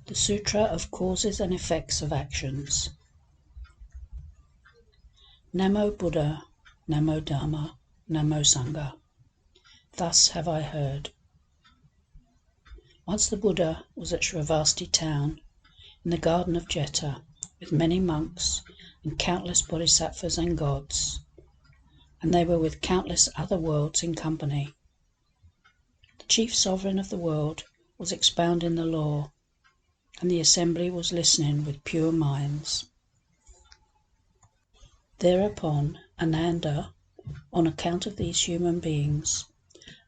The Sutra of Causes and Effects of Actions. Namo Buddha, Namo Dhamma, Namo Sangha. Thus have I heard. Once the Buddha was at Shravasti town, in the garden of Jeta, with many monks and countless bodhisattvas and gods, and they were with countless other worlds in company. The chief sovereign of the world was expounding the law, and the assembly was listening with pure minds. Thereupon Ananda, on account of these human beings,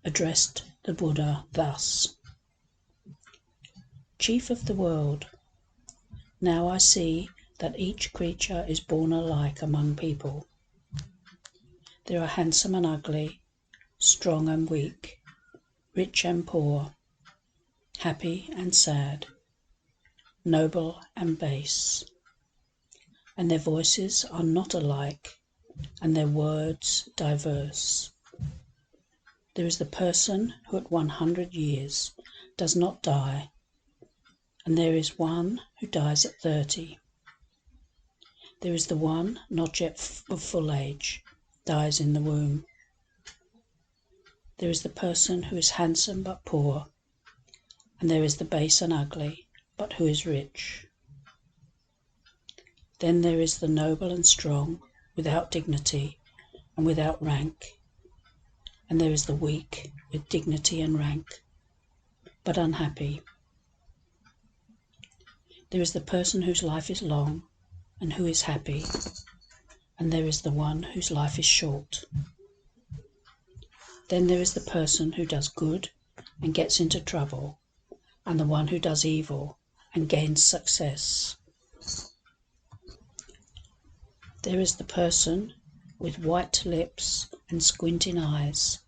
addressed the Buddha thus: Chief of the world, now I see that each creature is born alike among people. There are handsome and ugly, strong and weak, rich and poor, happy and sad, noble and base, and their voices are not alike, and their words diverse. There is the person who at 100 years does not die, and there is one who dies at 30. There is the one not yet of full age, dies in the womb. There is the person who is handsome but poor, and there is the base and ugly, but who is rich. Then there is the noble and strong, without dignity and without rank, and there is the weak with dignity and rank, but unhappy. There is the person whose life is long and who is happy, and there is the one whose life is short. Then there is the person who does good and gets into trouble, and the one who does evil and gains success. There is the person with white lips and squinting eyes,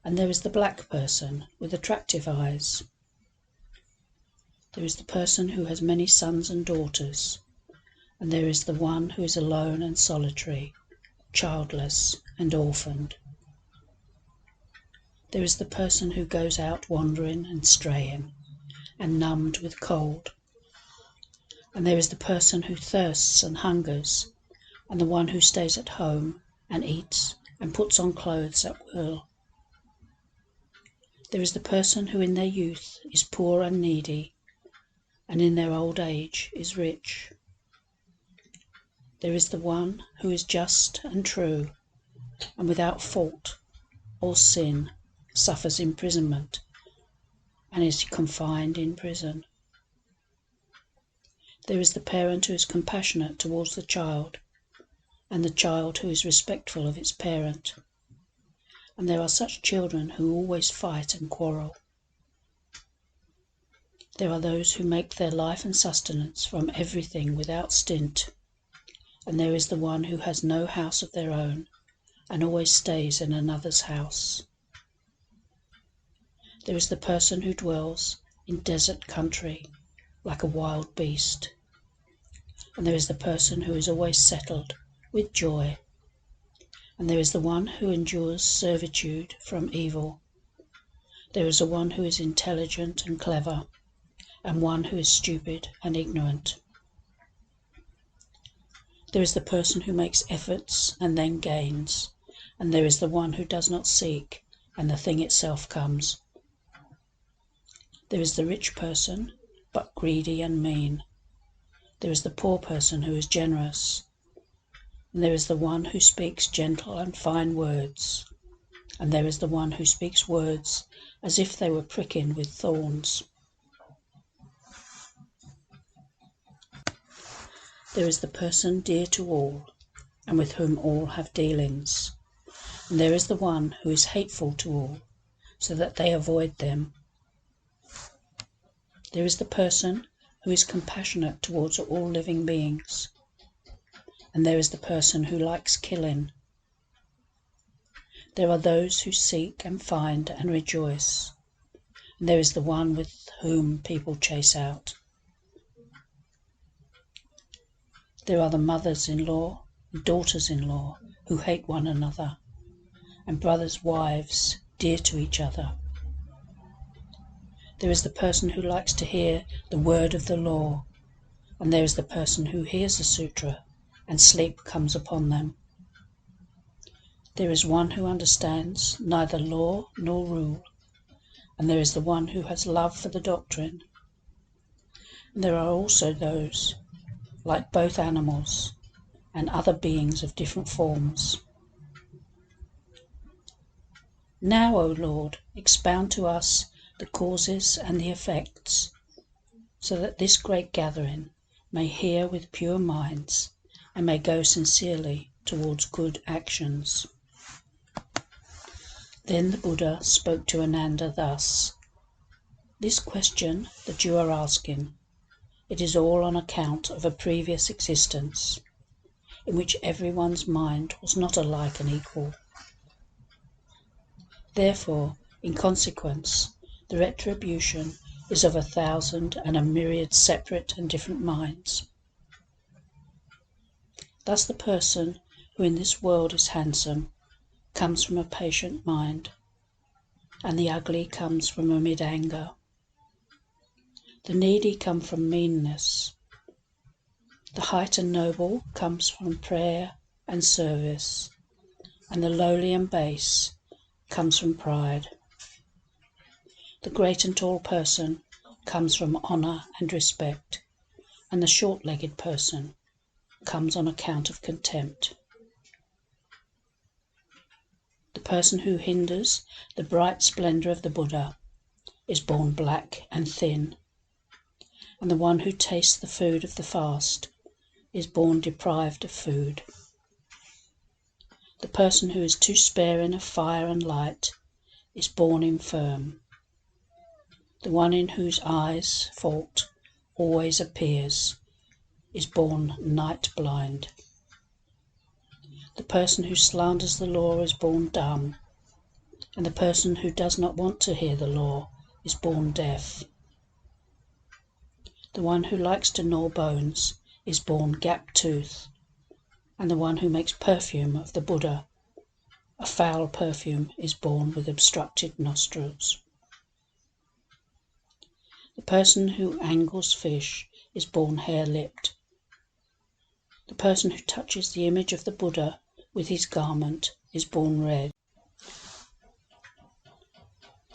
and there is the black person with attractive eyes. There is the person who has many sons and daughters, and there is the one who is alone and solitary, childless and orphaned. There is the person who goes out wandering and straying, and numbed with cold. And there is the person who thirsts and hungers, and the one who stays at home and eats and puts on clothes at will. There is the person who in their youth is poor and needy, and in their old age is rich. There is the one who is just and true, and without fault or sin suffers imprisonment and is confined in prison. There is the parent who is compassionate towards the child, and the child who is respectful of its parent. And there are such children who always fight and quarrel. There are those who make their life and sustenance from everything without stint, and there is the one who has no house of their own and always stays in another's house. There is the person who dwells in desert country like a wild beast, and there is the person who is always settled with joy, and there is the one who endures servitude from evil. There is the one who is intelligent and clever, and one who is stupid and ignorant. There is the person who makes efforts and then gains, and there is the one who does not seek, and the thing itself comes. There is the rich person, but greedy and mean. There is the poor person who is generous, and there is the one who speaks gentle and fine words, and there is the one who speaks words as if they were pricking with thorns. There is the person dear to all, and with whom all have dealings, and there is the one who is hateful to all, so that they avoid them. There is the person who is compassionate towards all living beings, and there is the person who likes killing. There are those who seek and find and rejoice, and there is the one with whom people chase out. There are the mothers-in-law and daughters-in-law who hate one another, and brothers' wives dear to each other. There is the person who likes to hear the word of the law, and there is the person who hears the Sutra and sleep comes upon them. There is one who understands neither law nor rule, and there is the one who has love for the doctrine. And there are also those, like both animals and other beings of different forms. Now, O Lord, expound to us the causes and the effects, so that this great gathering may hear with pure minds and may go sincerely towards good actions. Then the Buddha spoke to Ananda thus: This question that you are asking, it is all on account of a previous existence, in which everyone's mind was not alike and equal. Therefore, in consequence, the retribution is of 1,000 and a myriad separate and different minds. Thus the person who in this world is handsome comes from a patient mind, and the ugly comes from amid anger. The needy come from meanness. The height and noble comes from prayer and service, and the lowly and base comes from pride. The great and tall person comes from honour and respect, and the short-legged person comes on account of contempt. The person who hinders the bright splendour of the Buddha is born black and thin, and the one who tastes the food of the fast is born deprived of food. The person who is too sparing of fire and light is born infirm. The one in whose eyes fault always appears is born night blind. The person who slanders the law is born dumb, and the person who does not want to hear the law is born deaf. The one who likes to gnaw bones is born gap-toothed, and the one who makes perfume of the Buddha, a foul perfume, is born with obstructed nostrils. The person who angles fish is born hare-lipped. The person who touches the image of the Buddha with his garment is born red.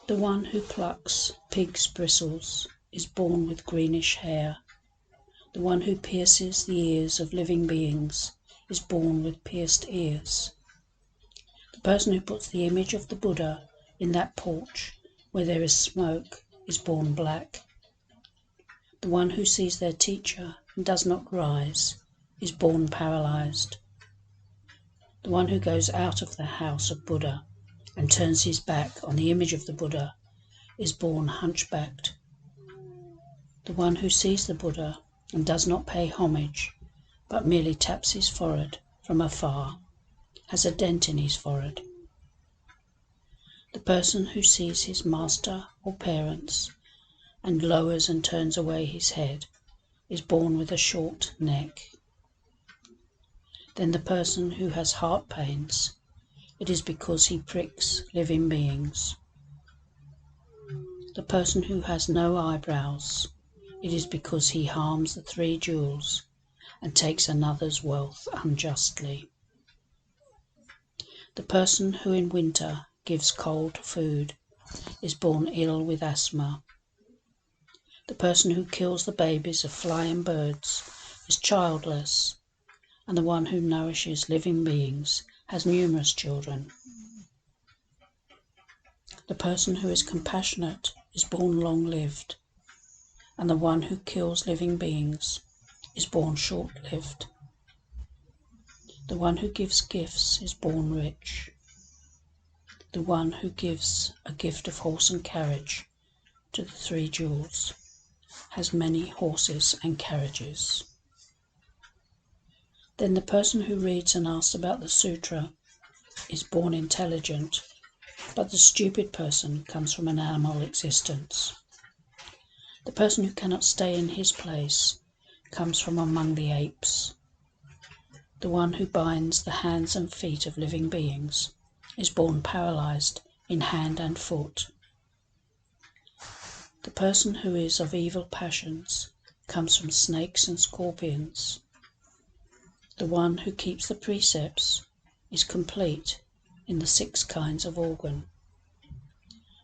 The one who plucks pig's bristles is born with greenish hair. The one who pierces the ears of living beings is born with pierced ears. The person who puts the image of the Buddha in that porch where there is smoke is born black. The one who sees their teacher and does not rise is born paralyzed. The one who goes out of the house of Buddha and turns his back on the image of the Buddha is born hunchbacked. The one who sees the Buddha and does not pay homage, but merely taps his forehead from afar, has a dent in his forehead. The person who sees his master or parents and lowers and turns away his head is born with a short neck. Then the person who has heart pains, it is because he pricks living beings. The person who has no eyebrows, it is because he harms the 3 jewels and takes another's wealth unjustly. The person who in winter gives cold food is born ill with asthma. The person who kills the babies of flying birds is childless, and the one who nourishes living beings has numerous children. The person who is compassionate is born long-lived, and the one who kills living beings is born short-lived. The one who gives gifts is born rich. The one who gives a gift of horse and carriage to the 3 jewels has many horses and carriages. Then the person who reads and asks about the Sutra is born intelligent, but the stupid person comes from an animal existence. The person who cannot stay in his place comes from among the apes. The one who binds the hands and feet of living beings is born paralyzed in hand and foot. The person who is of evil passions comes from snakes and scorpions. The one who keeps the precepts is complete in the 6 kinds of organ.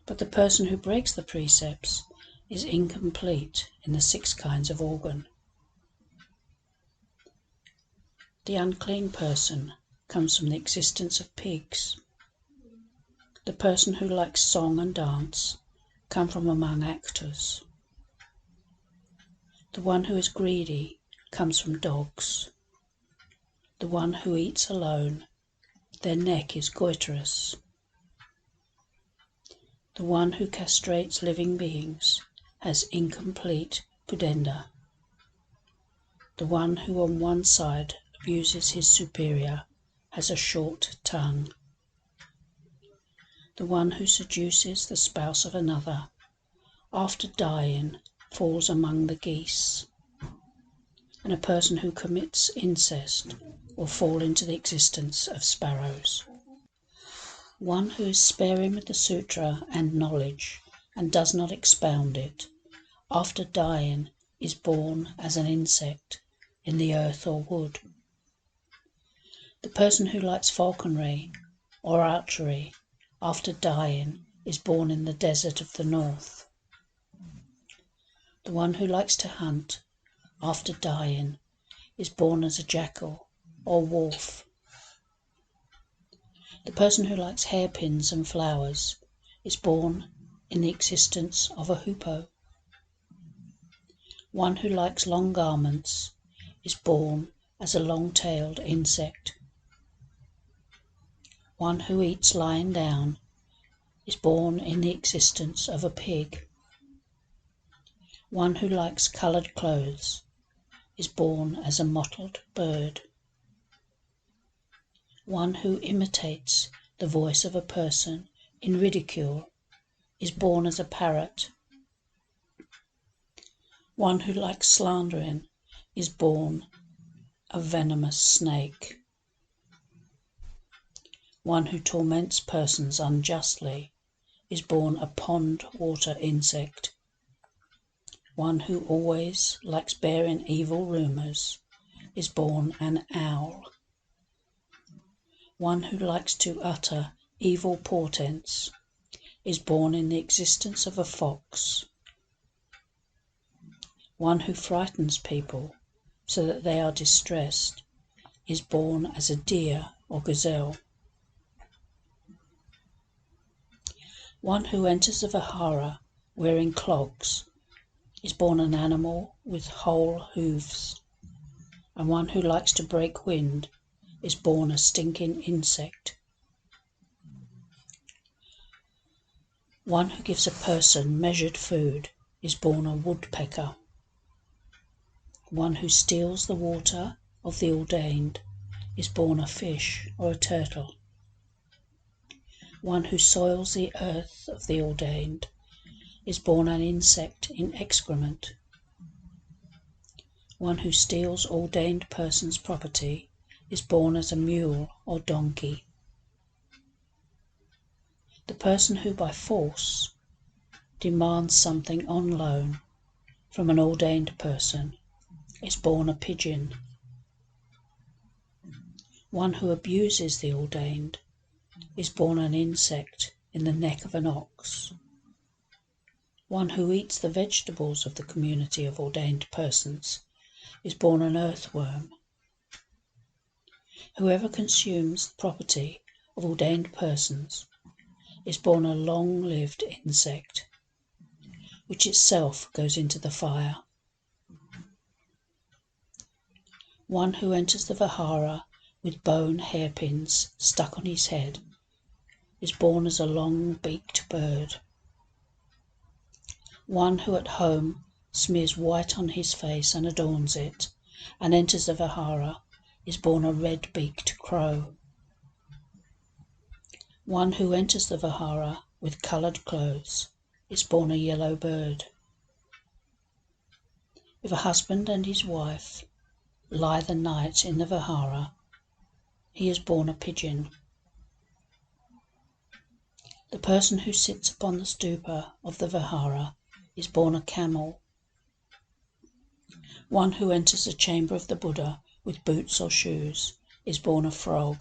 But the person who breaks the precepts is incomplete in the 6 kinds of organ. The unclean person comes from the existence of pigs. The person who likes song and dance comes from among actors. The one who is greedy comes from dogs. The one who eats alone, their neck is goitrous. The one who castrates living beings has incomplete pudenda. The one who on one side abuses his superior has a short tongue. The one who seduces the spouse of another, after dying, falls among the geese. And a person who commits incest will fall into the existence of sparrows. One who is sparing with the Sutra and knowledge and does not expound it, after dying is born as an insect in the earth or wood. The person who likes falconry or archery, after dying, is born in the desert of the north. The one who likes to hunt, after dying, is born as a jackal or wolf. The person who likes hairpins and flowers is born in the existence of a hoopoe. One who likes long garments is born as a long-tailed insect. One who eats lying down is born in the existence of a pig. One who likes coloured clothes is born as a mottled bird. One who imitates the voice of a person in ridicule is born as a parrot. One who likes slandering is born a venomous snake. One who torments persons unjustly is born a pond water insect. One who always likes bearing evil rumours is born an owl. One who likes to utter evil portents is born in the existence of a fox. One who frightens people so that they are distressed is born as a deer or gazelle. One who enters the Vihara wearing clogs is born an animal with whole hooves, and one who likes to break wind is born a stinking insect. One who gives a person measured food is born a woodpecker. One who steals the water of the ordained is born a fish or a turtle. One who soils the earth of the ordained is born an insect in excrement. One who steals ordained persons' property is born as a mule or donkey. The person who by force demands something on loan from an ordained person is born a pigeon. One who abuses the ordained is born an insect in the neck of an ox. One who eats the vegetables of the community of ordained persons is born an earthworm. Whoever consumes the property of ordained persons is born a long-lived insect, which itself goes into the fire. One who enters the Vihara with bone hairpins stuck on his head is born as a long-beaked bird. One who at home smears white on his face and adorns it, and enters the Vihara, is born a red-beaked crow. One who enters the Vihara with coloured clothes is born a yellow bird. If a husband and his wife lie the night in the Vihara, he is born a pigeon. The person who sits upon the stupa of the Vihara is born a camel. One who enters the chamber of the Buddha with boots or shoes is born a frog.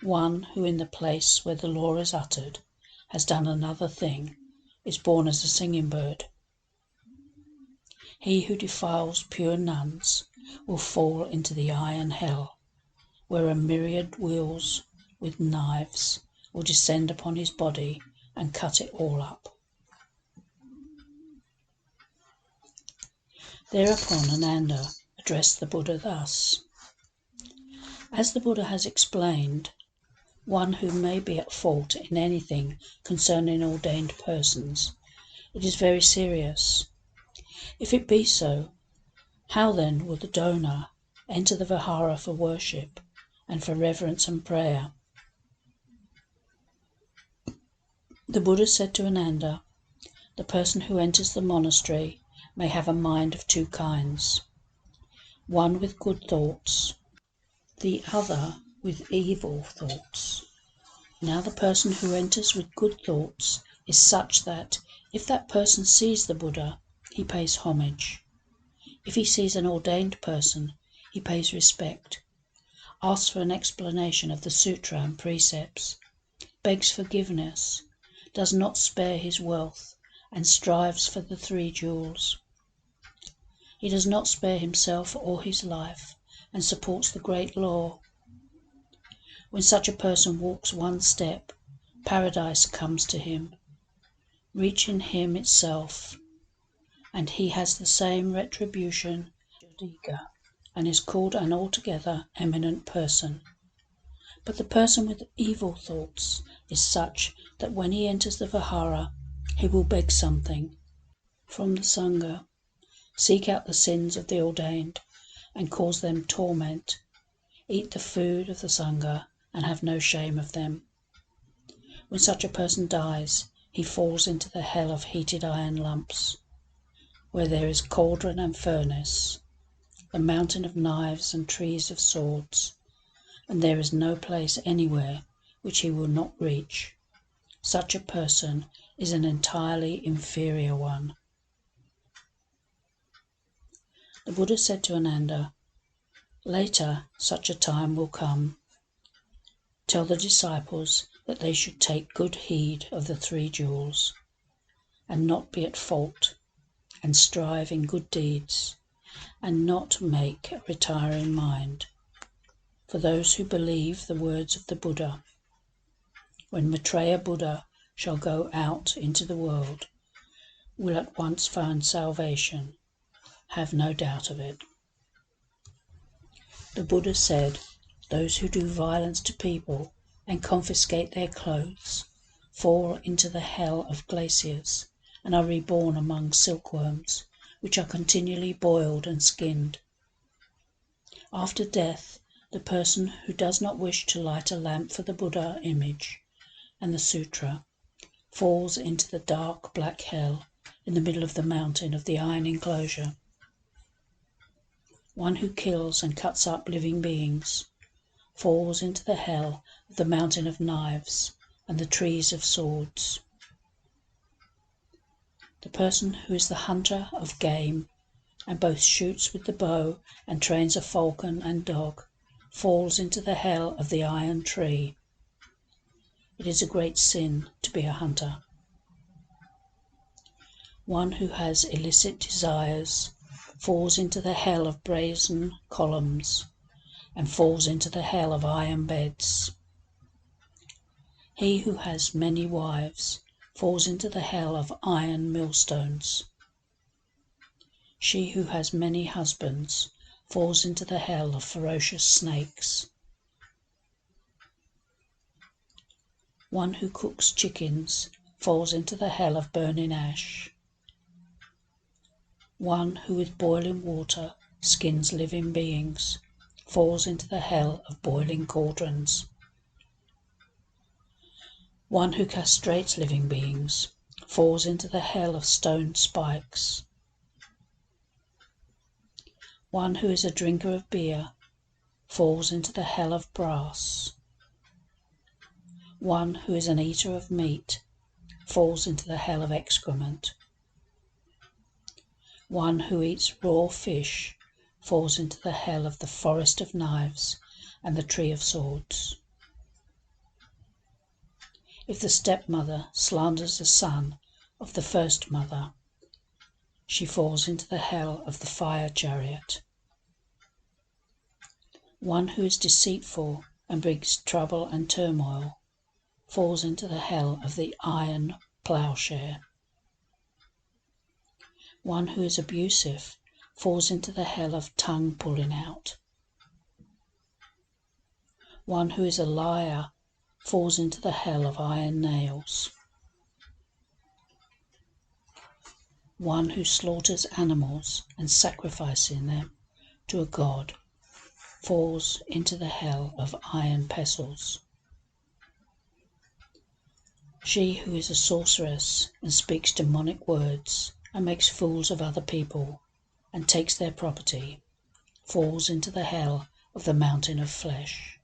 One who in the place where the law is uttered has done another thing is born as a singing bird. He who defiles pure nuns will fall into the iron hell, where a myriad wheels with knives will descend upon his body and cut it all up. Thereupon Ananda addressed the Buddha thus: As the Buddha has explained, one who may be at fault in anything concerning ordained persons, it is very serious. If it be so, how then will the donor enter the vihara for worship and for reverence and prayer? The Buddha said to Ananda, the person who enters the monastery may have a mind of two kinds, one with good thoughts, the other with evil thoughts. Now the person who enters with good thoughts is such that if that person sees the Buddha, he pays homage. If he sees an ordained person, he pays respect, asks for an explanation of the Sutra and precepts, begs forgiveness, does not spare his wealth, and strives for the 3 jewels. He does not spare himself or his life, and supports the great law. When such a person walks one step, paradise comes to him, reaching him itself, and he has the same retribution, and is called an altogether eminent person. But the person with evil thoughts is such that when he enters the vihara, he will beg something from the Sangha, seek out the sins of the ordained, and cause them torment, eat the food of the Sangha, and have no shame of them. When such a person dies, he falls into the hell of heated iron lumps, where there is cauldron and furnace, the mountain of knives and trees of swords, and there is no place anywhere which he will not reach. Such a person is an entirely inferior one. The Buddha said to Ananda, later such a time will come. Tell the disciples that they should take good heed of the 3 jewels, and not be at fault, and strive in good deeds, and not make a retiring mind. For those who believe the words of the Buddha, when Maitreya Buddha shall go out into the world, will at once find salvation, have no doubt of it. The Buddha said, those who do violence to people and confiscate their clothes fall into the hell of glaciers and are reborn among silkworms, which are continually boiled and skinned. After death, the person who does not wish to light a lamp for the Buddha image and the Sutra falls into the dark black hell in the middle of the mountain of the iron enclosure. One who kills and cuts up living beings falls into the hell of the mountain of knives and the trees of swords. The person who is the hunter of game and both shoots with the bow and trains a falcon and dog falls into the hell of the iron tree. It is a great sin to be a hunter. One who has illicit desires falls into the hell of brazen columns and falls into the hell of iron beds. He who has many wives falls into the hell of iron millstones. She who has many husbands falls into the hell of ferocious snakes. One who cooks chickens falls into the hell of burning ash. One who with boiling water skins living beings falls into the hell of boiling cauldrons. One who castrates living beings falls into the hell of stone spikes. One who is a drinker of beer falls into the hell of brass. One who is an eater of meat falls into the hell of excrement. One who eats raw fish falls into the hell of the forest of knives and the tree of swords. If the stepmother slanders the son of the first mother, she falls into the hell of the fire chariot. One who is deceitful and brings trouble and turmoil falls into the hell of the iron plowshare. One who is abusive falls into the hell of tongue pulling out. One who is a liar falls into the hell of iron nails. One who slaughters animals and sacrificing them to a god falls into the hell of iron pestles. She who is a sorceress and speaks demonic words and makes fools of other people and takes their property falls into the hell of the mountain of flesh.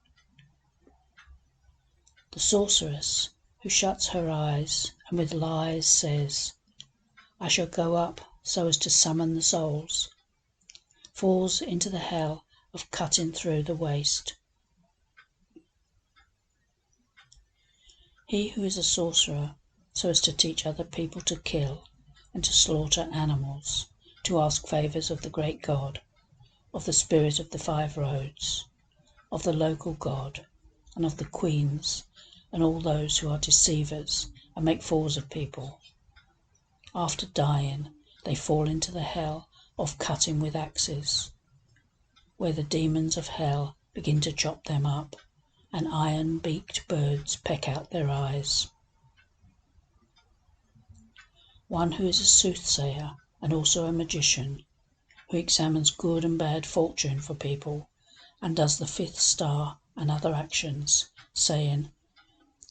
The sorceress who shuts her eyes and with lies says, "I shall go up so as to summon the souls," falls into the hell of cutting through the waist. He who is a sorcerer so as to teach other people to kill and to slaughter animals, to ask favours of the great God, of the spirit of the 5 roads, of the local god, and of the queens, and all those who are deceivers and make fools of people. After dying, they fall into the hell of cutting with axes, where the demons of hell begin to chop them up, and iron-beaked birds peck out their eyes. One who is a soothsayer and also a magician, who examines good and bad fortune for people, and does the 5th star and other actions, saying,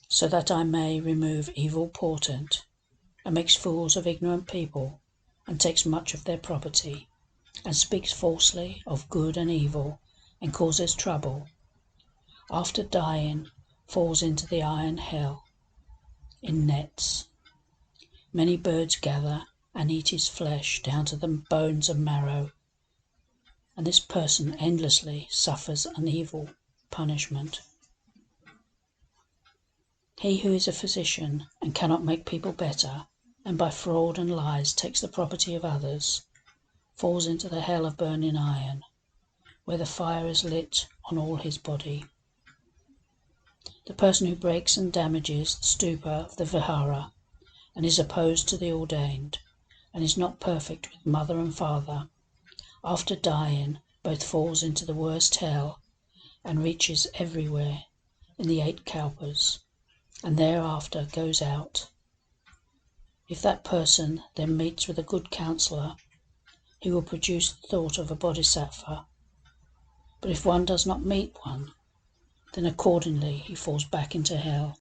"So that I may remove evil portent," and makes fools of ignorant people, and takes much of their property, and speaks falsely of good and evil, and causes trouble, after dying falls into the iron hell in nets. Many birds gather and eat his flesh down to the bones and marrow, and this person endlessly suffers an evil punishment. He who is a physician and cannot make people better, and by fraud and lies takes the property of others, falls into the hell of burning iron, where the fire is lit on all his body. The person who breaks and damages the stupa of the vihara, and is opposed to the ordained, and is not perfect with mother and father, after dying both falls into the worst hell and reaches everywhere in the 8 kalpas, and thereafter goes out. If that person then meets with a good counsellor, he will produce the thought of a bodhisattva, but if one does not meet one, then accordingly he falls back into hell.